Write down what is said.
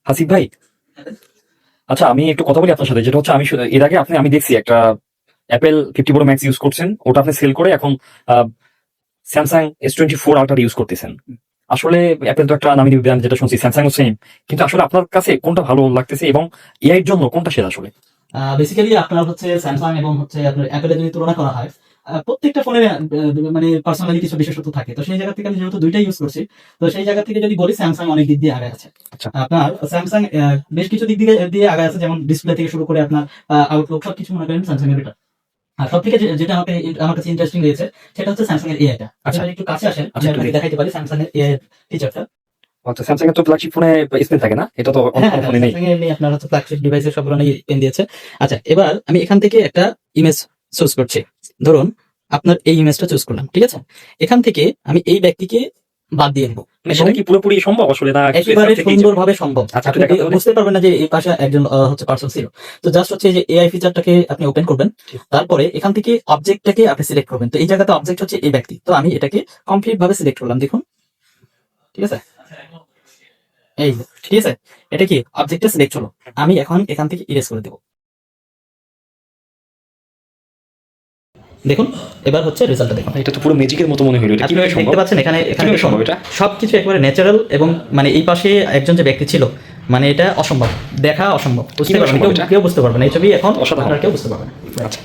হাসিফ ভাই, আচ্ছা আমি একটু কথা বলি আপনার সাথে। যেটা হচ্ছে এর আগে আমি দেখছি একটা অ্যাপেল 50 প্রো ম্যাক্স ইউজ করছেন, ওটা আপনি সেল করে এখন স্যামসাং S24 আলট্রা ইউজ করতেছেন। আসলে অ্যাপেল তো একটা নামি ব্র্যান্ড, যেটা শুনছি স্যামসাংও সেম, কিন্তু আসলে আপনার কাছে কোনটা ভালো লাগতেছে এবং এআই এর জন্য কোনটা সেরা আসলে? বেসিক্যালি আপনার হচ্ছে স্যামসাং এবং হচ্ছে আপনার অ্যাপেলের যদি তুলনা করা হয়, প্রত্যেকটা ফোনের মানে পার্সোনালি কিছু বিশেষত্ব থাকে। তো সেই জায়গা থেকে আমি যেহেতু দুইটাই ইউজ করছি, তো সেই জায়গা থেকে যদি বলি স্যামসাং অনেক দিক দিয়ে আগে আছে। আচ্ছা। আপনার স্যামসাং বেশ কিছু দিক দিয়ে আগে আছে, যেমন ডিসপ্লে থেকে শুরু করে আপনার আউটলুক সবকিছু মনে করেন স্যামসাং এর বেটার। আর সব থেকে যেটা আমার কাছে ইন্টারেস্টিং লেগেছে সেটা হচ্ছে স্যামসাং এর এআইটা। আচ্ছা। আপনারা একটু কাছে আসেন, আমি আচ্ছা, একটু আপনাকে দেখাইতে পারি স্যামসাং এর এআই ফিচারটা। আচ্ছা, স্যামসাং এর তো ফ্ল্যাগশিপ ফোনে স্ক্রিন থাকে না, এটা তো অন্য কোনো ফোনে নেই। স্যামসাং এর নেই, আপনার হচ্ছে ফ্ল্যাগশিপ ডিভাইসের সব ধরনের পেন দিয়েছে। আচ্ছা, এবার আমি এখান থেকে একটা ইমেজ চুজ করছি। ধরুন আপনার এই ইমেজটা চুজ করলাম, ঠিক আছে? এখান থেকে আমি এই ব্যক্তিকে বাদ দিয়ে দেবো। মানে সেটা কি পুরোপুরি সম্ভব আসলে, না একেবারে সুন্দরভাবে সম্ভব। আচ্ছা, আপনি বুঝতে পারবেন না যে এই পাশে একজন হচ্ছে পার্সন ছিল। তো জাস্ট হচ্ছে যে এআই ফিচারটাকে আপনি ওপেন করবেন, তারপরে এখান থেকে অবজেক্টটাকে আপনি সিলেক্ট করবেন। তো এই জায়গাতে অবজেক্ট হচ্ছে এই ব্যক্তি, তো আমি এটাকে কমপ্লিট ভাবে সিলেক্ট করলাম, দেখুন, ঠিক আছে? এই যে, ঠিক আছে, এটা কি অবজেক্টটা সিলেক্ট হলো। আমি এখন এখান থেকে ইরেজ করে দেবো, দেখুন। এবার হচ্ছে রেজাল্টটা দেখুন। এটা তো পুরো ম্যাজিকের মতো মনে হলো। এটা আপনি কিভাবে সম্ভব? দেখতে পাচ্ছেন এখানে কিভাবে সম্ভব এটা? সবকিছু একেবারে ন্যাচারাল, এবং মানে এই পাশে একজন যে ব্যক্তি ছিল, মানে এটা অসম্ভব, দেখা অসম্ভব, বুঝতে কিভাবে পারবেন, সম্ভব এটা? কেউ বুঝতে পারবে না। এই ছবি এখন অসাধারণ। আপনারা কেউ বুঝতে পারবে না। আচ্ছা।